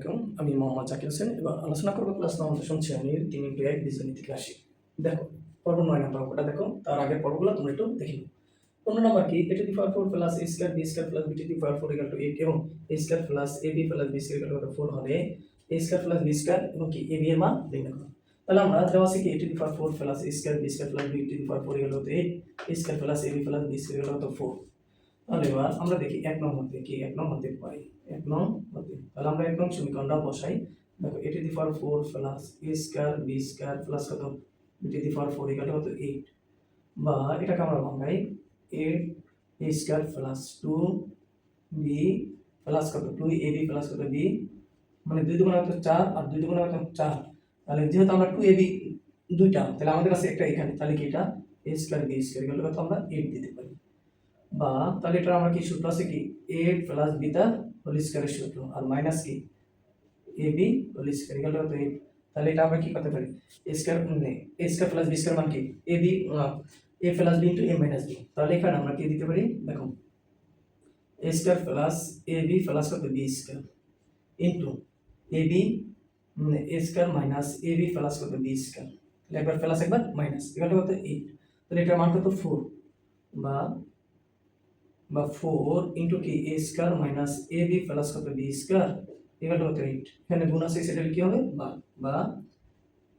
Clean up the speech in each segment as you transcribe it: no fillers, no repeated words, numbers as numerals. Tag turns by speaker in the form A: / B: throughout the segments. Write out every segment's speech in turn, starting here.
A: আলাইকুম, আমি মোহাম্মদ জাকির হোসেন। এবার আলোচনা করবো ক্লাস 9 দশম শ্রেণীর 3x1 বীজগণিত রাশি। দেখো পর্ব 9 নাম্বার অঙ্কটা দেখো, তার আগের পর্বগুলো তোমরা একটু দেখে নিও। 15 নাম্বার কি a to the power 4 plus a square b square plus b to the power 4 equal to 8 এবং a square plus ab plus b square equal two 4 হলে a square plus b square এবং কি ab এর মান নির্ণয় করো। তাহলে আমরা দেওয়া আছে কি a to the power 4 plus a square b square plus b to the power 4 equal to 8 a square plus ab plus b square equal two 4। তাহলে এবার আমরা দেখি 1 নং মধ্যে কি 1 নং মধ্যে পাই 1 নং মধ্যে। তাহলে আমরা 1 নং সমীকরণটা বসাই। দেখো a to the power 4 plus a square b square plus কত b to the power 4 equal to 8 বা এটাকে আমরা ভাঙাই a square plus 2b plus কত 2ab প্লাস কত b, মানে 2 দুগুণ কত 4 আর 2 দুগুণ কত 4। তাহলে যেহেতু আমরা 2ab দুইটা, তাহলে আমাদের কাছে একটা এখানে, তাহলে কি এটা a square b square equal two কত আমরা 8 দিতে পারি। বা তাহলে এটা আমরা কি সূত্র আছে কি a plus b the whole স্কয়ারের সূত্র আর মাইনাস কি ab whole square equal to 8। তাহলে এটা আমরা কি করতে পারি a square plus b square মান কি ab a plus b into a minus b। তাহলে এখানে আমরা কি দিতে পারি, দেখো a square plus ab plus কত b square into ab a square minus ab plus কত b স্কয়ার, তাহলে একবার প্লাস একবার মাইনাস ইকুয়াল টু কত 8। তাহলে এটার মান কত 4 বা 4 ইনটু কি a square minus ab plus কত b স্কয়ার ইকুয়াল টু 8। এখানে গুণ আছে, সেটা কি হবে বা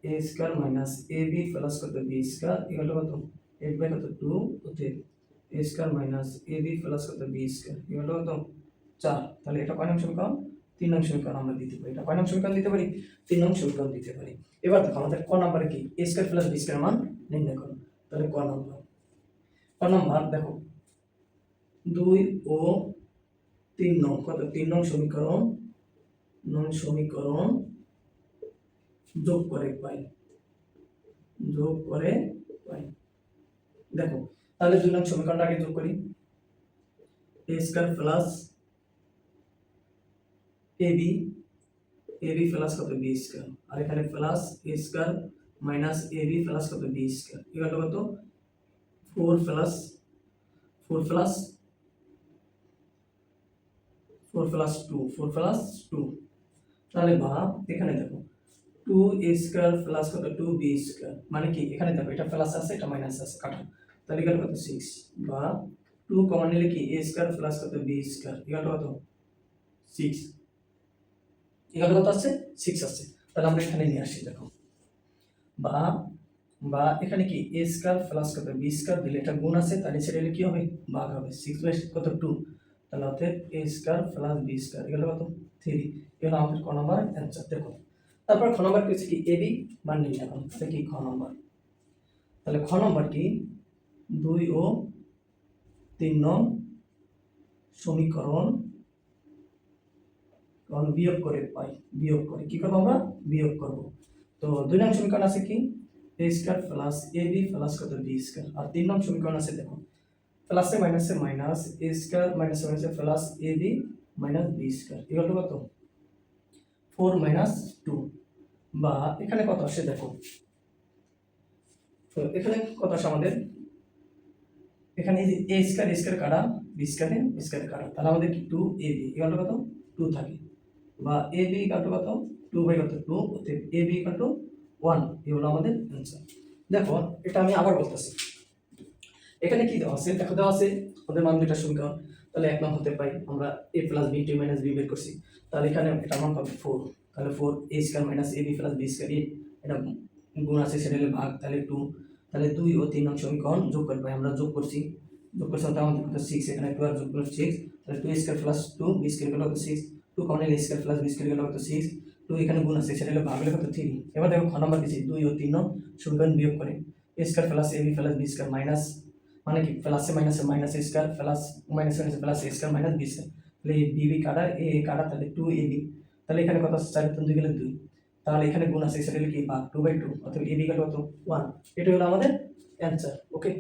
A: a square minus ab plus কত b স্কয়ার ইকুয়াল টু কত 8 বাই কত 2 হতে a square minus ab plus কত b স্কয়ার ইকুয়াল টু কত 4। তাহলে এটা কয় নং সমীকরণ 3 নং সমীকরণ আমরা দিতে পারি। এটা কয় নং সমীকরণ দিতে পারি 3 নং সমীকরণ দিতে পারি। এবার দেখো আমাদের ক নম্বরে কি a square plus b square মান নির্ণয় করো। তাহলে ক নম্বর দেখো 2 ও 3 নং কত 3 নং সমীকরণ যোগ করে পাই। দেখো তাহলে 2 নং সমীকরণটাকে যোগ করি a square plus ab plus কত b স্কয়ার আর এখানে plus a square minus ab plus কত b স্কয়ার ইকুয়াল টু কত 4 প্লাস 2। তাহলে বা এখানে দেখো 2a স্কয়ার প্লাস কত 2b স্কয়ার, মানে কি এখানে দেখো এটা প্লাস আছে এটা মাইনাস আছে কাটা, তাহলে ইকুয়াল কত 6 বা 2 কমন নিলে কি a স্কয়ার প্লাস কত b স্কয়ার ইকুয়াল কত 6 ইকুয়াল কত আছে 6 আছে। তাহলে আমরা এখানে নিয়ে আসি দেখো বা এখানে কি a স্কয়ার প্লাস কত b স্কয়ার দিলে এটা গুণ আছে, তাহলে সেটা কি হবে ভাগ হবে 6 বাই কত 2। তাহলে অতএব a square plus b square equal কত 3। এটা আমাদের ক নম্বর অ্যানসার। দেখো তারপর খ নম্বর কি হচ্ছে কি ab মান নির্ণয় করো। তাহলে কি খ নম্বর, তাহলে খ নম্বর কি 2 ও 3 নং সমীকরণ বিয়োগ করে পাই। কি করবো আমরা বিয়োগ করব। তো 2 নং সমীকরণ আছে কি a square plus ab plus কত b স্কয়ার আর 3 নং সমীকরণ আছে দেখো প্লাসে মাইনাসে মাইনাস a স্কয়ার মাইনাসে মাইনাসে plus ab minus b square equal two কত 4 মাইনাস 2। বা এখানে কত আসে দেখো, তো এখানে কত আসে আমাদের, এখানে a স্কয়ার কাটা b স্কয়ার কাটা, তাহলে আমাদের কি 2ab ইকুয়াল টু কত 2 থাকে বা ab ইকুয়াল টু কত 2 বাই কত 2 অতএব ab ইকুয়াল টু 1। এই হলো আমাদের आंसर। দেখো এটা আমি আবার বলতেছি, এখানে কি দেওয়া আছে দেখো, দেওয়া আছে ওদের মান দুইটা সমীকরণ। তাহলে এক নং হতে পাই আমরা a plus b minus b বের করছি। তাহলে এখানে এটা মান কত 4, তাহলে 4 a square minus ab plus b square এটা গুণ আছে সেটা হলো ভাগ, তাহলে 2। তাহলে 2 ও 3 নং সমীকরণ যোগ করে পাই, আমরা যোগ করছি তাহলে আমাদের কত 6, এখানে 2 আর যোগ করলে 6, তাহলে 2 স্কয়ার প্লাস 2 b স্কয়ার কত 6, 2 কমন নিলে স্কয়ার প্লাস b স্কয়ার কত 6, 2 এখানে গুণ আছে সেটা হলো ভাগ হলে কত 3। এবার দেখো খ নাম্বার দিছি 2 ও 3 নং সমীকরণ বিয়োগ করে a square plus ab plus b square minus, মানে কি প্লাসে মাইনাসে মাইনাস স্কয়ার প্লাস মাইনাসে মাইনাসে plus a square minus b square, তাহলে b কাটা a কাটা, তাহলে 2ab, তাহলে এখানে কত আছে 4 3 2 গেলে 2, তাহলে এখানে গুণ আছে সেটা হলো কি ভাগ 2/2 অথবা ab কত 1। এটা হলো আমাদের অ্যানসার। ওকে।